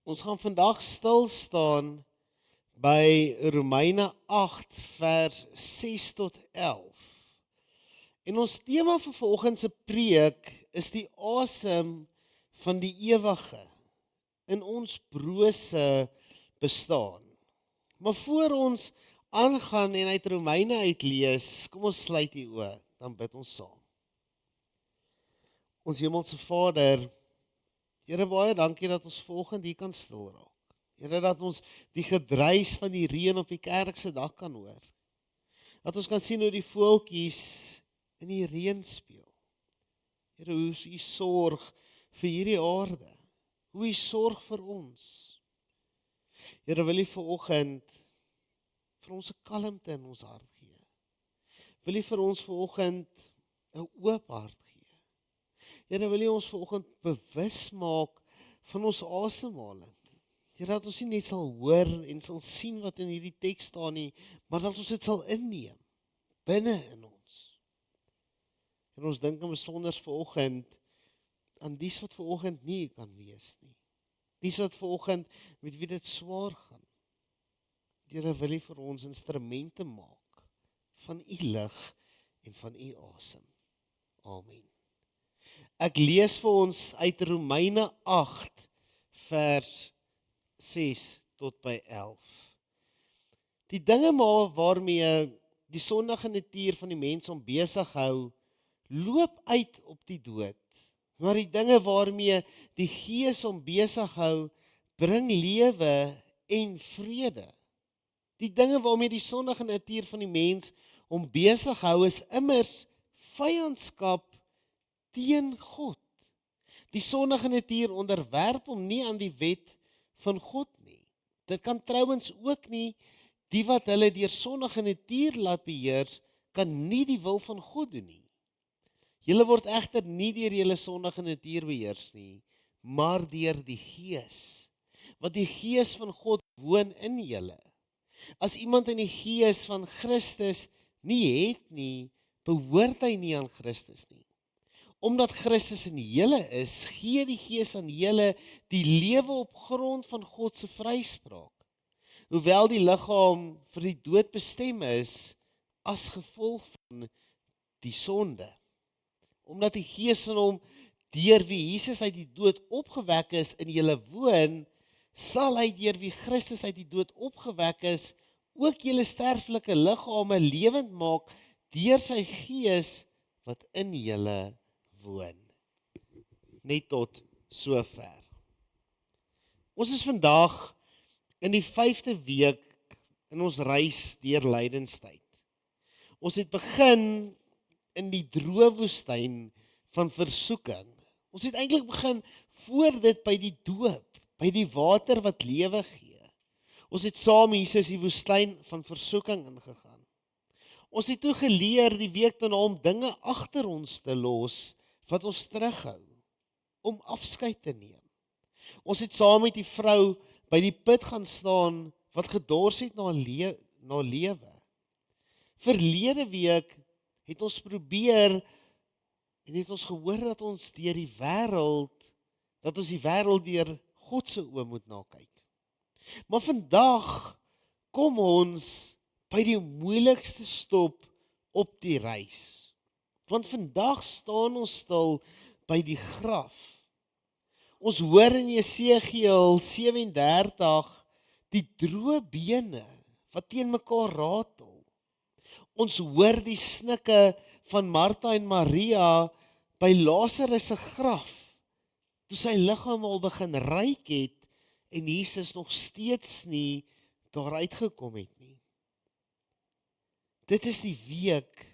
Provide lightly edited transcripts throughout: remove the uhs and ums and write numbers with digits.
Ons gaan vandag stil staan by Romeine 8 vers 6 tot 11. En ons tema vir vanoggend se preek is die asem van die ewige in ons brose bestaan. Maar voor ons aangaan en uit Romeine uitlees, kom ons sluit die oë, dan bid ons saam. Ons hemelse Vader, Here, baie dankie dat ons vanoggend hier kan stil raak. Here, dat ons die gedruis van die reën op die kerk se dak kan hoor. Dat ons kan sien hoe die voeltjies in die reën speel. Here, hoe U sorg vir hierdie aarde. Hoe U sorg vir ons. Here, wil U vanoggend vir ons 'n kalmte in ons hart gee. Wil U vir ons vanoggend 'n oop hart gee. Here, wil U ons vanoggend bewus maak van ons asemhaling. Here, dat ons nie net sal hoor en sal sien wat in hierdie teks staan nie, maar dat ons dit sal inneem binne in ons. En ons dink in besonder vanoggend aan dies wat vanoggend nie kan wees nie. Dies wat vanoggend met wie dit swaar gaan. Here, wil U vir ons instrumente maak van U lig en van U asem. Amen. Ek lees vir ons uit Romeine 8 vers 6 tot by 11. Die dinge waarmee die sondige natuur van die mens hom besig hou, loop uit op die dood. Maar die dinge waarmee die Gees hom besig hou, bring lewe en vrede. Die dinge waarmee die sondige natuur van die mens hom besig hou, is immers vyandskap teen God. Die sondige natuur onderwerp hom nie aan die wet van God nie. Dit kan trouwens ook nie, die wat hulle deur sondige natuur laat beheers, kan nie die wil van God doen nie. Julle word egter nie deur julle sondige natuur beheers nie, maar deur die Gees. Want die Gees van God woon in julle. As iemand in die Gees van Christus nie het nie, behoort hy nie aan Christus nie. Omdat Christus in julle is, gee die Gees aan julle die lewe op grond van God se vryspraak. Hoewel die liggaam vir die dood bestem is, as gevolg van die sonde. Omdat die Gees van hom, deur wie Jesus uit die dood opgewek is, in julle woon, sal hy deur wie Christus uit die dood opgewek is, ook julle sterflike liggame lewend maak, deur sy Gees wat in julle woon. Net tot sover. Ons is vandag in die 5de week in ons reis deur lydenstyd. Ons het begin in die droë woestyn van versoeking. Ons het eintlik begin voor dit by die doop, by die water wat lewe gee. Ons het saam Jesus die woestyn van versoeking ingegaan. Ons het toe geleer die week daarna om dinge agter ons te los wat ons terughou, om afskeid te neem. Ons het saam met die vrou by die put gaan staan wat gedors het na lewe. Verlede week het ons probeer en het ons gehoor dat ons deur die wêreld deur God se oë moet na kyk. Maar vandag kom ons by die moeilikste stop op die reis. Want vandag staan ons stil by die graf. Ons hoor in Jesegiel 37 die droë bene wat teen mekaar ratel. Ons hoor die snikke van Martha en Maria by Lazarus se graf, toe sy liggaam al begin ryk het en Jesus nog steeds nie daar uitgekom het nie. Dit is die week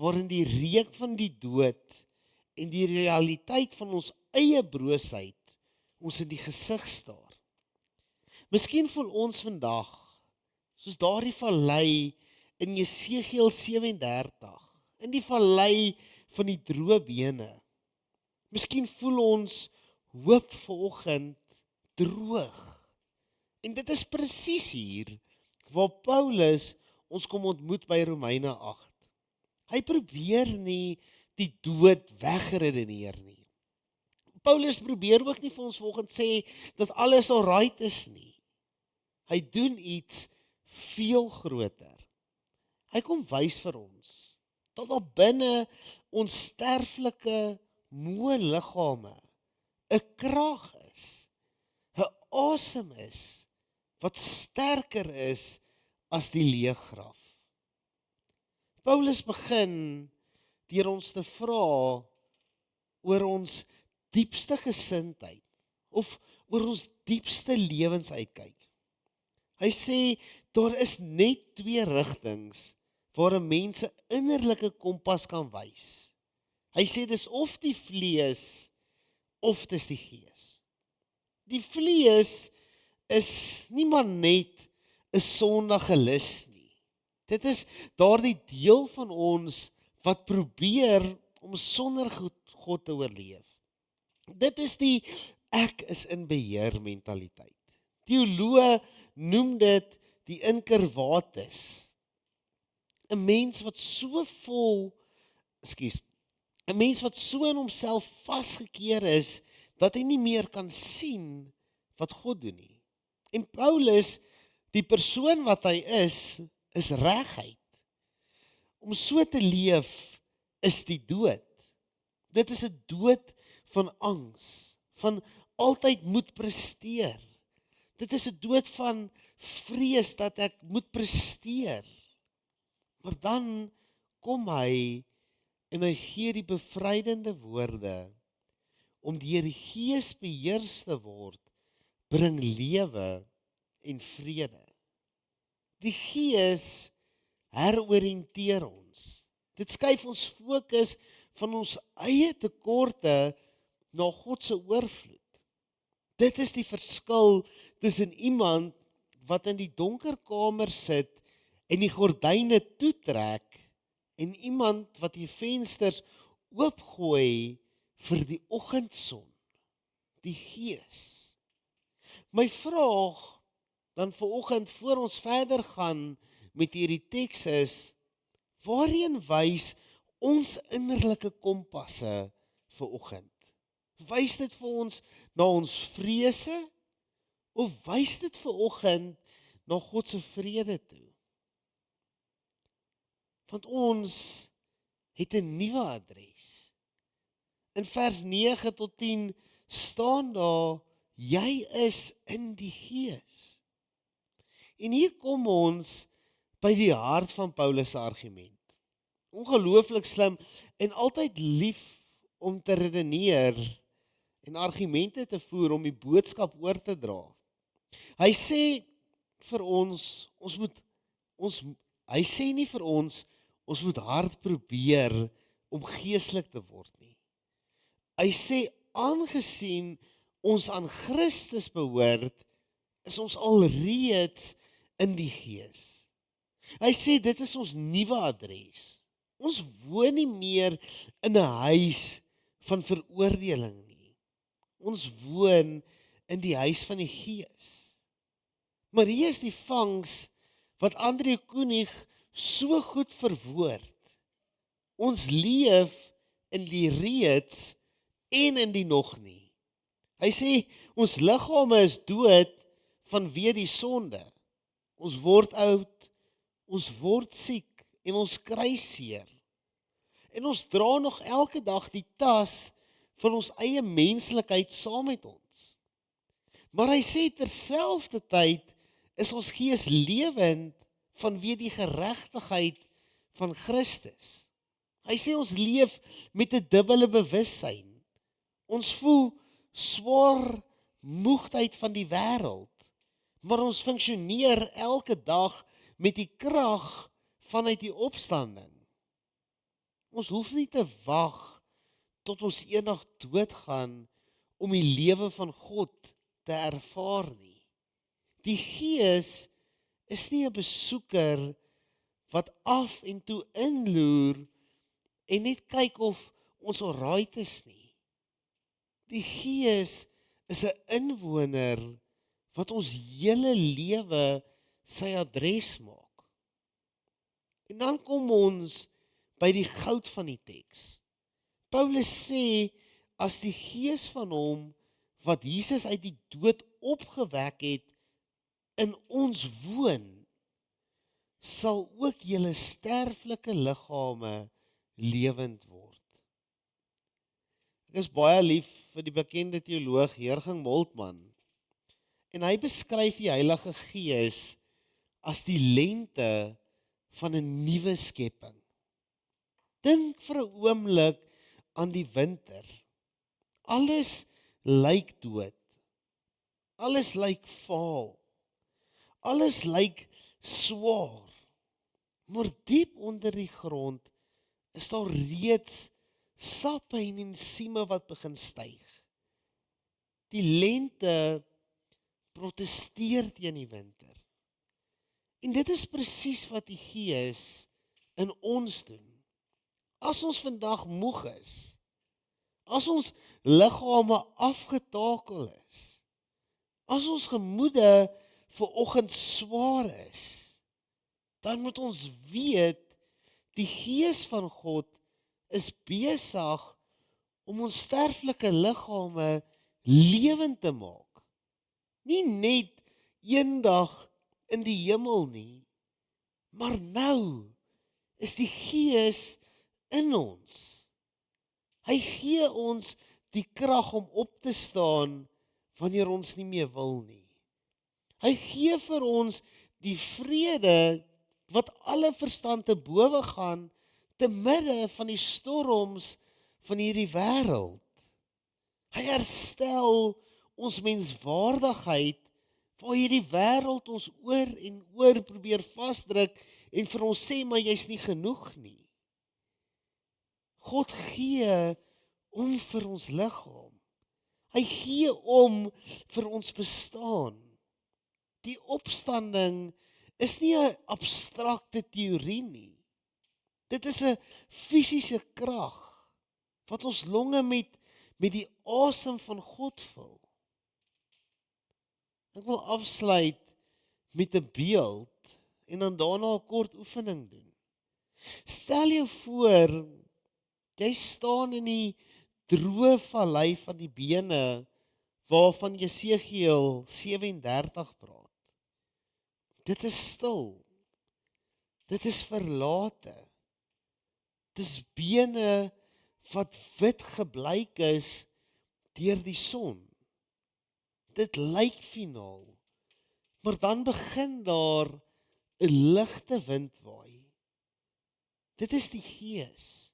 waarin die reuk van die dood en die realiteit van ons eie broosheid ons in die gesig staar. Miskien voel ons vandag soos daardie vallei in Jesegiel 37, in die vallei van die droë bene. Miskien voel ons hoop vanoggend droog. En dit is presies hier waar Paulus ons kom ontmoet by Romeine 8. Hy probeer nie die dood wegredeneer nie. Paulus probeer ook nie vir ons vanoggend sê dat alles alright is nie. Hy doen iets veel groter. Hy kom wys vir ons dat daar binne ons sterflike moe liggame 'n krag is, 'n asem is wat sterker is as die leë graf. Paulus begin deur ons te vra oor ons diepste gesindheid of oor ons diepste lewensuitkyk. Hy sê daar is net twee rigtings waar 'n mens 'n innerlike kompas kan wys. Hy sê dis of die vlees of dis die gees. Die vlees is nie maar net 'n sondige lus nie. Dit is daardie deel van ons wat probeer om sonder God te oorleef. Dit is die ek is in beheer mentaliteit. Teoloë noem dit die inkervatus. 'n mens wat so vol, 'n mens wat so in homself vasgekeer is, dat hy nie meer kan sien wat God doen nie. En Paulus, die persoon wat hy is reguit. Om so te leef is die dood. Dit is 'n dood van angs, van altyd moet presteer. Dit is 'n dood van vrees dat ek moet presteer. Maar dan kom hy en hy gee die bevrydende woorde om deur die Gees beheers te word, bring lewe en vrede. Die Gees heroriënteer ons. Dit skuif ons fokus van ons eie tekorte na God se oorvloed. Dit is die verskil tussen iemand wat in die donker kamer sit en die gordyne toetrek en iemand wat die vensters oopgooi vir die oggendson, die Gees. My vraag dan vanoggend voor ons verder gaan met hierdie teks is, waarheen wys ons innerlike kompasse vanoggend? Wys dit vir ons na ons vrese of wys dit vanoggend na God se vrede toe? Want ons het 'n nuwe adres. In vers 9 tot 10 staan daar, jy is in die Gees. En hier kom ons by die hart van Paulus se argument. Ongelooflik slim en altyd lief om te redeneer en argumente te voer om die boodskap oor te dra. Hy sê vir ons, hy sê nie vir ons moet hard probeer om geestelik te word nie. Hy sê aangesien ons aan Christus behoort, is ons alreeds in die Gees. Hy sê dit is ons nuwe adres. Ons woon nie meer in 'n huis van veroordeling nie. Ons woon in die huis van die Gees. Maar hier is die vangs wat André Koenig so goed verwoord. Ons leef in die reeds en in die nog nie. Hy sê ons liggame is dood vanweë die sonde. Ons word oud, ons word siek en ons kry seer. En ons dra nog elke dag die tas van ons eie menslikheid saam met ons. Maar hy sê terselfdertyd is ons gees lewend vanweë die geregtigheid van Christus. Hy sê ons leef met 'n dubbele bewussyn. Ons voel swaar moegheid van die wêreld, maar ons funksioneer elke dag met die krag vanuit die opstanding. Ons hoef nie te wag tot ons eendag doodgaan om die lewe van God te ervaar nie. Die Gees is nie 'n besoeker wat af en toe inloer en net kyk of ons alright is nie. Die Gees is 'n inwoner wat ons hele lewe sy adres maak. En dan kom ons by die goud van die teks. Paulus sê, as die Gees van hom, wat Jesus uit die dood opgewek het, in ons woon, sal ook julle sterflike liggame lewend word. Ek is baie lief vir die bekende teoloog Jurgen Moltmann, en hy beskryf die Heilige Gees as die lente van 'n nuwe skepping. Dink vir 'n oomblik aan die winter. Alles lyk dood. Alles lyk vaal. Alles lyk swaar. Maar diep onder die grond is daar reeds sappe en ensieme wat begin styg. Die lente protesteer teen die winter. En dit is presies wat die Gees in ons doen. As ons vandag moeg is, as ons liggame afgetakel is, as ons gemoede vanoggend swaar is, dan moet ons weet, die Gees van God is besig om ons sterflike liggame lewend te maak. Nie net eendag in die hemel nie, maar nou is die Gees in ons. Hy gee ons die krag om op te staan wanneer ons nie meer wil nie. Hy gee vir ons die vrede wat alle verstand te bowe gaan te midde van die storms van hierdie wêreld. Hy herstel ons menswaardigheid waar hierdie wêreld ons oor en oor probeer vasdruk en vir ons sê, maar jy's nie genoeg nie. God gee om vir ons liggaam. Hy gee om vir ons bestaan. Die opstanding is nie 'n abstrakte teorie nie. Dit is 'n fisiese krag wat ons longe met die asem van God vul. Ek wil afsluit met 'n beeld en dan daarna 'n kort oefening doen. Stel jou voor, jy staan in die droë vallei van die bene waarvan Jesegiel 37 praat. Dit is stil. Dit is verlate. Dit is bene wat wit gebleik is deur die son. Dit lyk finaal, maar dan begin daar 'n ligte wind waai. Dit is die Gees.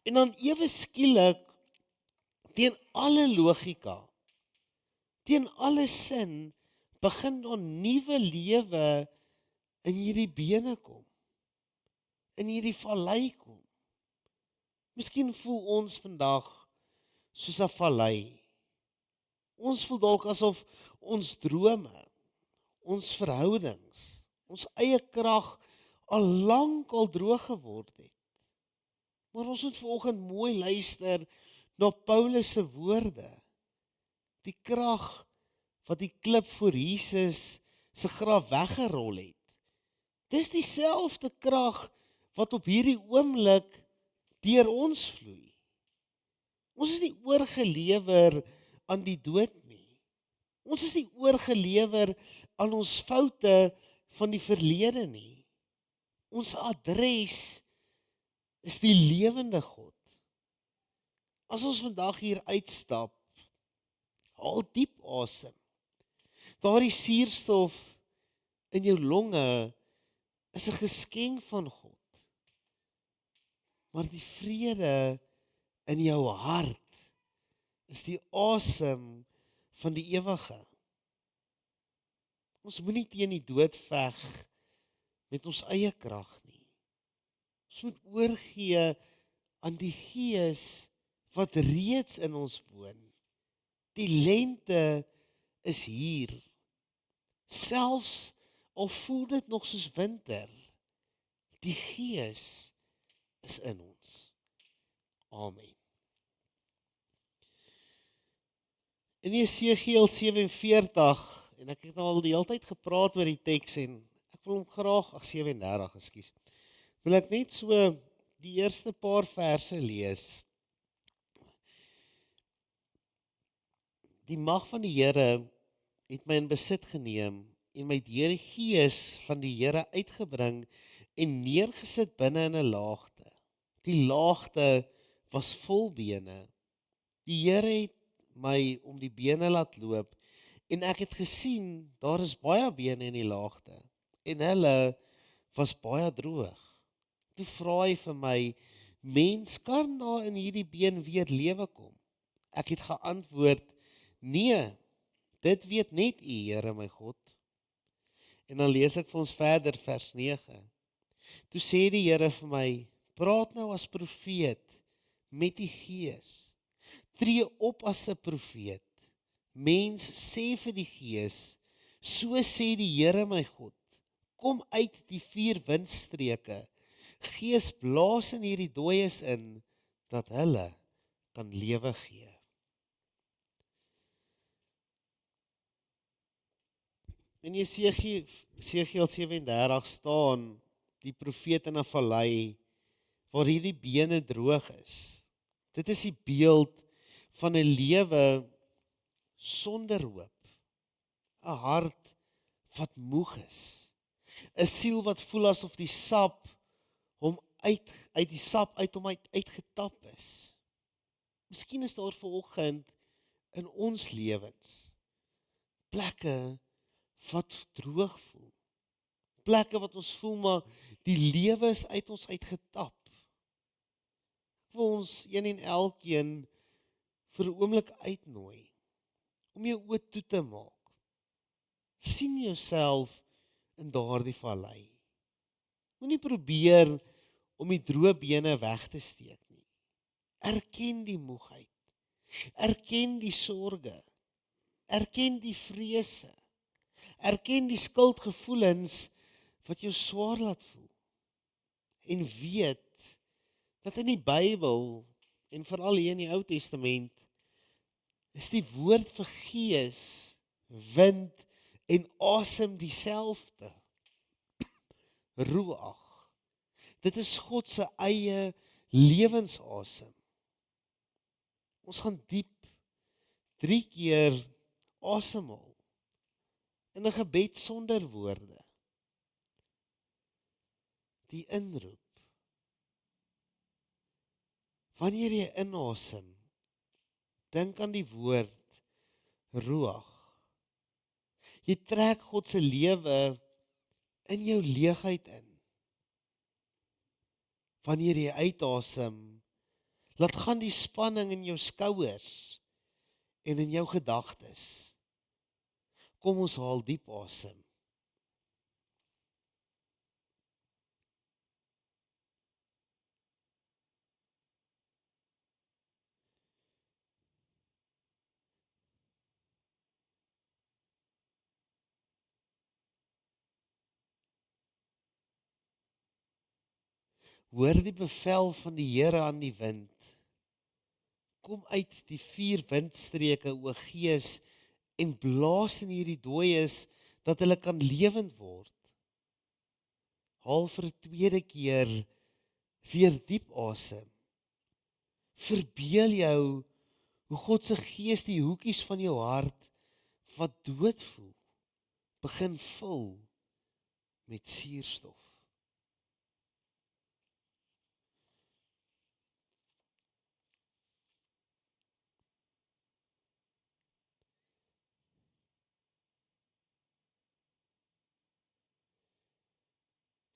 En dan ewe skielik, teen alle logika, teen alle sin, begin daar nuwe lewe in hierdie bene kom, in hierdie vallei kom. Miskien voel ons vandag soos 'n vallei. Ons voel dalk asof ons drome, ons verhoudings, ons eie krag al lank al droog geword het. Maar ons moet vanoggend mooi luister na Paulus se woorde. Die krag wat die klip voor Jesus se graf weggerol het. Dis dieselfde krag wat op hierdie oomblik deur ons vloei. Ons is nie oorgelewer aan die dood nie. Ons is nie oorgelewer aan ons foute van die verlede nie. Ons adres is die lewende God. As ons vandag hier uitstap, haal diep asem. Daardie suurstof in jou longe is 'n geskenk van God. Maar die vrede in jou hart is die asem van die ewige. Ons moenie teen die dood veg met ons eie krag nie. Ons moet oorgee aan die Gees wat reeds in ons woon. Die lente is hier. Selfs al voel dit nog soos winter, die Gees is in ons. Amen. In Jesegiel 47, en ek het al die hele tyd gepraat oor die teks en ek wil hom graag, 37, ekskuus. Wil ek net so die eerste paar verse lees. Die mag van die Here het my in besit geneem en my deur die Gees van die Here uitgebring en neergesit binne in 'n laagte. Die laagte was vol bene. Die Here het my om die bene laat loop en ek het gesien daar is baie bene in die laagte en hulle was baie droog. Toe vra hy vir my, mens, kan daar in hierdie been weer lewe kom? Ek het geantwoord, nee, dit weet net U, Here my God. En dan lees ek vir ons verder vers 9. Toe sê die Here vir my, praat nou as profeet met die Gees. Tree op as 'n profeet. Mens, sê vir die Gees, so sê die Here my God, kom uit die 4 windstreke. Gees, blaas in hierdie dooies in, dat hulle kan lewe gee. In Jesegiel 37 staan die profeet in 'n vallei waar hierdie bene droog is. Dit is die beeld van 'n lewe sonder hoop, 'n hart wat moeg is, 'n siel wat voel asof die sap hom uit die sap uit hom uitgetap is. Miskien is daar vanoggend in ons lewens plekke wat droog voel. Plekke wat ons voel maar die lewe is uit ons uitgetap. Ek wil ons een en elkeen vir 'n oomblik uitnooi om jou oë toe te maak. Sien jouself in daardie vallei. Moenie probeer om die droë bene weg te steek nie. Erken die moegheid. Erken die sorge. Erken die vrese. Erken die skuldgevoelens wat jou swaar laat voel. En weet dat in die Bybel en veral hier in die Ou Testament is die woord vir gees, wind en asem dieselfde. Ruach. Dit is God se eie lewensasem. Ons gaan diep 3 keer asemhaal in 'n gebed sonder woorde. Die inroep. Wanneer jy inasem, dink aan die woord ruach. Jy trek God se lewe in jou leegheid in. Wanneer jy uitasem, laat gaan die spanning in jou skouers en in jou gedagtes. Kom ons haal diep asem. Hoor die bevel van die Here aan die wind. Kom uit die 4 windstreke, o Gees, en blaas in hierdie dooies, dat hulle kan lewend word. Haal vir 'n tweede keer weer diep asem. Verbeel jou hoe God se Gees die hoekies van jou hart wat dood voel, begin vul met suurstof.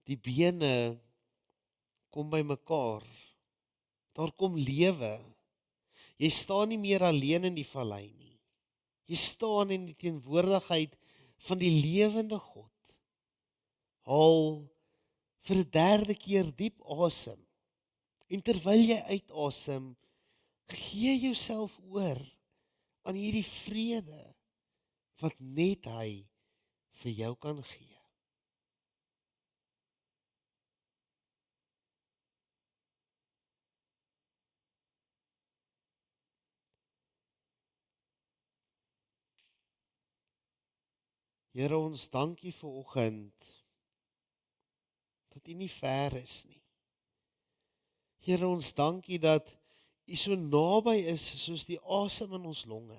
Die bene kom by mekaar. Daar kom lewe. Jy staan nie meer alleen in die vallei nie. Jy staan in die teenwoordigheid van die lewende God. Haal vir 'n derde keer diep asem. En terwyl jy uitasem, gee jouself oor aan hierdie vrede wat net hy vir jou kan gee. Here, ons dankie vir oggend dat U nie ver is nie. Here, ons dankie dat U so naby is soos die asem in ons longe.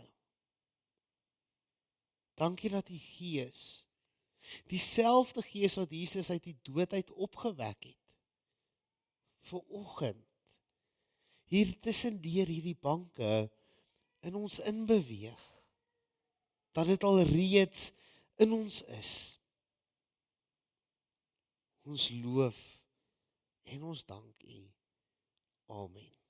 Dankie dat die Gees, dieselfde Gees wat Jesus uit die dood uit opgewek het, vanoggend, hier tussen deur hierdie banke, in ons inbeweeg, dat dit al reeds in ons is. Ons loof en ons dank U. Amen.